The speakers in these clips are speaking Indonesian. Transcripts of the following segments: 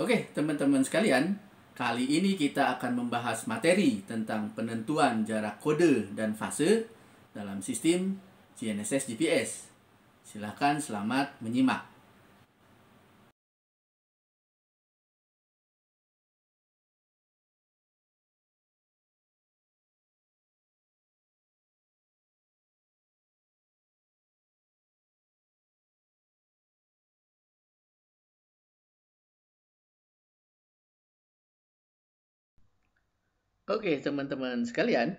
Oke, teman-teman sekalian, kali ini kita akan membahas materi tentang penentuan jarak kode dan fase dalam sistem GNSS GPS. Silakan selamat menyimak. Oke, teman-teman sekalian,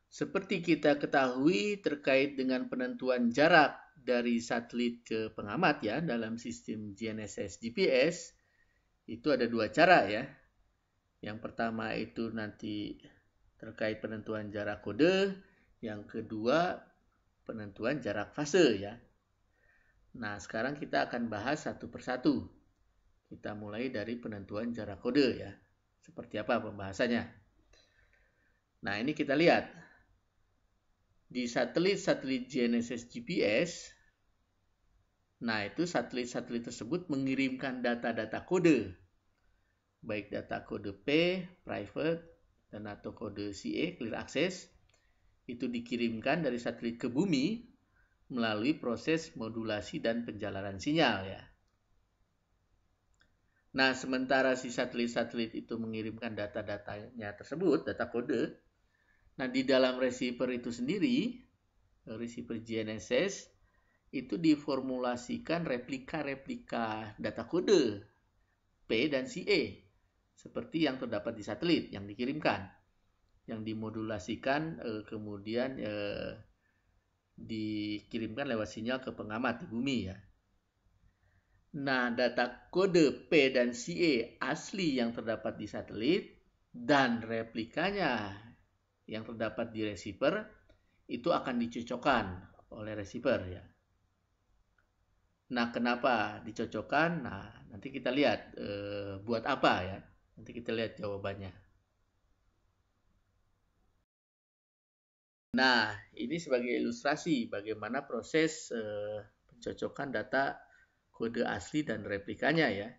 seperti kita ketahui terkait dengan penentuan jarak dari satelit ke pengamat ya dalam sistem GNSS GPS, itu ada dua cara ya. Yang pertama itu nanti terkait penentuan jarak kode, yang kedua penentuan jarak fase ya. Nah, sekarang kita akan bahas satu persatu. Kita mulai dari penentuan jarak kode ya. Seperti apa pembahasannya? Nah, ini kita lihat. Di satelit-satelit GNSS GPS, nah itu satelit-satelit tersebut mengirimkan data-data kode. Baik data kode P, private, dan atau kode CA, clear access, itu dikirimkan dari satelit ke bumi melalui proses modulasi dan penjalanan sinyal ya. Nah, sementara si satelit-satelit itu mengirimkan data-datanya tersebut, data kode, nah di dalam receiver itu sendiri, receiver GNSS, itu diformulasikan replika-replika data kode P dan CA, seperti yang terdapat di satelit yang dikirimkan, yang dimodulasikan kemudian dikirimkan lewat sinyal ke pengamat di bumi ya. Nah, data kode P dan CA asli yang terdapat di satelit dan replikanya yang terdapat di receiver itu akan dicocokkan oleh receiver ya. Nah, kenapa dicocokkan? Nah, nanti kita lihat buat apa ya. Nanti kita lihat jawabannya. Nah, ini sebagai ilustrasi bagaimana proses pencocokan data kode asli dan replikanya ya.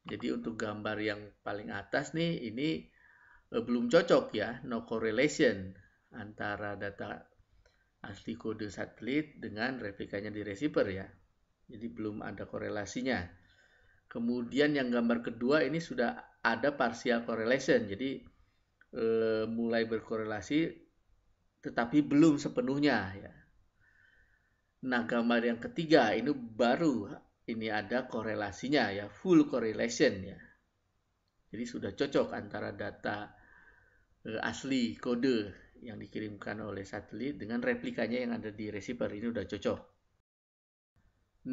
Jadi untuk gambar yang paling atas nih, ini belum cocok ya, no correlation antara data asli kode satelit dengan replikanya di receiver ya. Jadi belum ada korelasinya. Kemudian yang gambar kedua ini sudah ada partial correlation. Jadi mulai berkorelasi tetapi belum sepenuhnya ya. Nah, gambar yang ketiga ini baru ini ada korelasinya ya, full correlation ya. Jadi sudah cocok antara data asli kode yang dikirimkan oleh satelit dengan replikanya yang ada di receiver. Ini sudah cocok.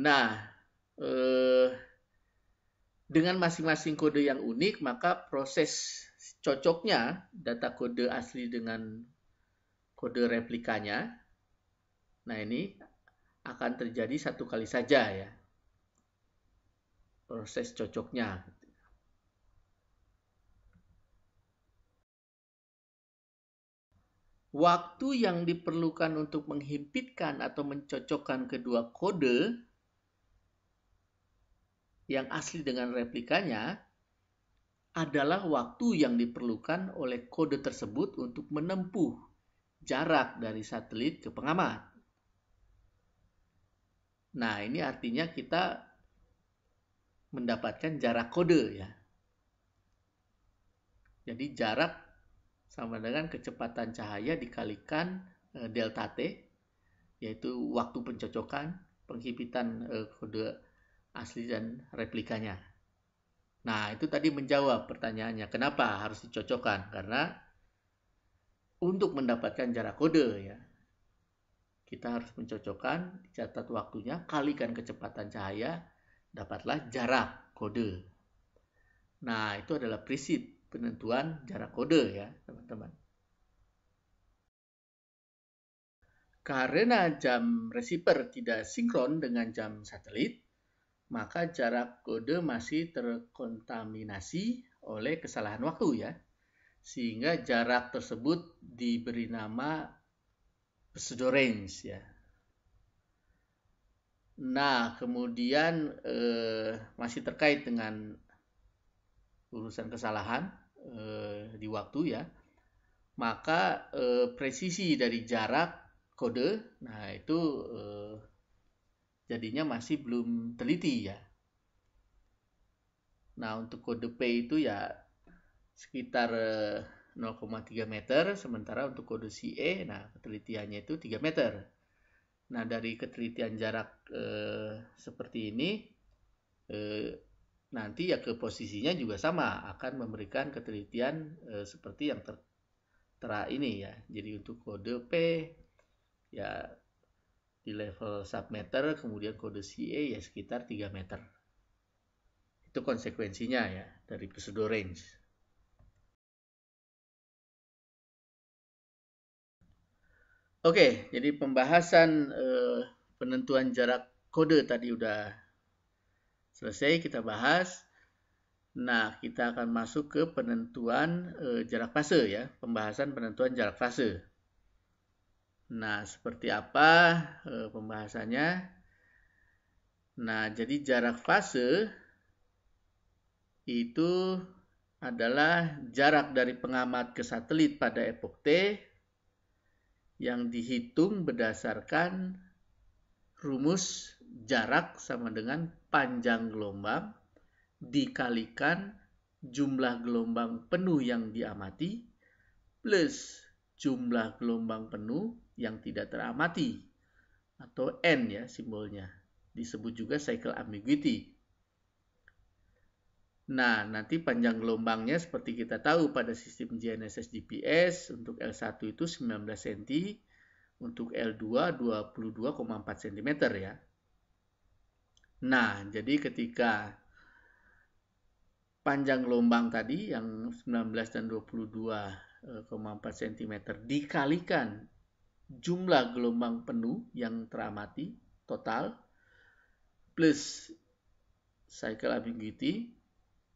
Nah, dengan masing-masing kode yang unik, maka proses cocoknya data kode asli dengan kode replikanya, nah ini akan terjadi satu kali saja ya, proses cocoknya. Waktu yang diperlukan untuk menghimpitkan atau mencocokkan kedua kode yang asli dengan replikanya adalah waktu yang diperlukan oleh kode tersebut untuk menempuh jarak dari satelit ke pengamat. Nah, ini artinya kita mendapatkan jarak kode ya. Jadi jarak sama dengan kecepatan cahaya dikalikan delta T, yaitu waktu pencocokan, penghimpitan kode asli dan replikanya. Nah, itu tadi menjawab pertanyaannya, kenapa harus dicocokkan? Karena untuk mendapatkan jarak kode ya, kita harus mencocokkan, dicatat waktunya, kalikan kecepatan cahaya, dapatlah jarak kode. Nah, itu adalah prinsip penentuan jarak kode ya, teman-teman. Karena jam receiver tidak sinkron dengan jam satelit, maka jarak kode masih terkontaminasi oleh kesalahan waktu ya. Sehingga jarak tersebut diberi nama pseudo range ya. Nah, kemudian masih terkait dengan urusan kesalahan di waktu ya, maka presisi dari jarak kode, nah itu jadinya masih belum teliti ya. Nah untuk kode P itu ya sekitar 0,3 meter, sementara untuk kode CE, nah ketelitiannya itu 3 meter. Nah dari ketelitian jarak seperti ini, nanti ya ke posisinya juga sama, akan memberikan ketelitian seperti yang tera ini ya. Jadi untuk kode P ya di level submeter, kemudian kode CA ya sekitar 3 meter. Itu konsekuensinya ya dari pseudo range. Oke, jadi pembahasan penentuan jarak kode tadi udah selesai kita bahas. Nah, kita akan masuk ke penentuan jarak fase ya, pembahasan penentuan jarak fase. Nah, seperti apa pembahasannya? Nah, jadi jarak fase itu adalah jarak dari pengamat ke satelit pada epok T yang dihitung berdasarkan rumus jarak sama dengan panjang gelombang dikalikan jumlah gelombang penuh yang diamati plus jumlah gelombang penuh yang tidak teramati, atau N ya simbolnya, disebut juga cycle ambiguity. Nah, nanti panjang gelombangnya seperti kita tahu pada sistem GNSS GPS, untuk L1 itu 19 cm, untuk L2 22,4 cm ya. Nah, jadi ketika panjang gelombang tadi yang 19 dan 22,4 cm dikalikan jumlah gelombang penuh yang teramati total plus cycle ambiguity,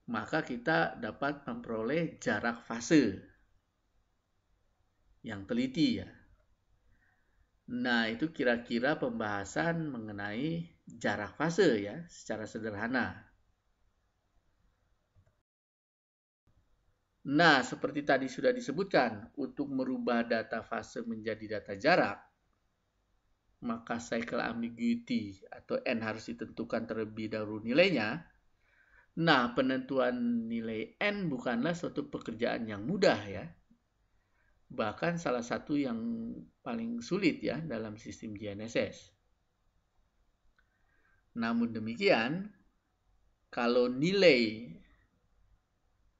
maka kita dapat memperoleh jarak fase yang teliti ya. Nah, itu kira-kira pembahasan mengenai jarak fase ya, secara sederhana. Nah, seperti tadi sudah disebutkan, untuk merubah data fase menjadi data jarak, maka cycle ambiguity atau N harus ditentukan terlebih dahulu nilainya. Nah, penentuan nilai N bukanlah suatu pekerjaan yang mudah ya. Bahkan salah satu yang paling sulit ya dalam sistem GNSS. Namun demikian, kalau nilai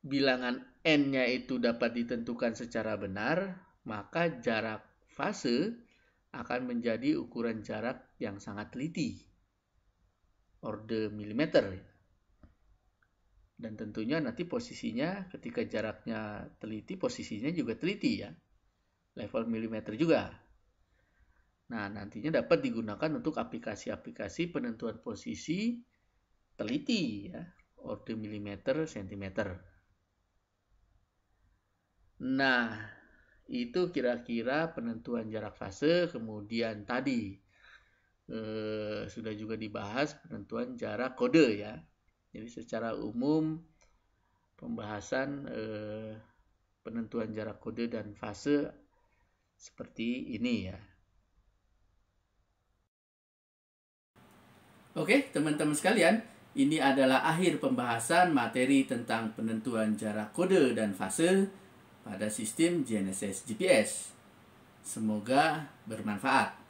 bilangan N-nya itu dapat ditentukan secara benar, maka jarak fase akan menjadi ukuran jarak yang sangat teliti, order milimeter. Dan tentunya nanti posisinya ketika jaraknya teliti, posisinya juga teliti ya, level milimeter juga. Nah, nantinya dapat digunakan untuk aplikasi-aplikasi penentuan posisi teliti ya, order milimeter, sentimeter. Nah, itu kira-kira penentuan jarak fase. Kemudian tadi sudah juga dibahas penentuan jarak kode ya. Jadi secara umum pembahasan penentuan jarak kode dan fase seperti ini ya. Oke, teman-teman sekalian, ini adalah akhir pembahasan materi tentang penentuan jarak kode dan fase pada sistem GNSS GPS. Semoga bermanfaat.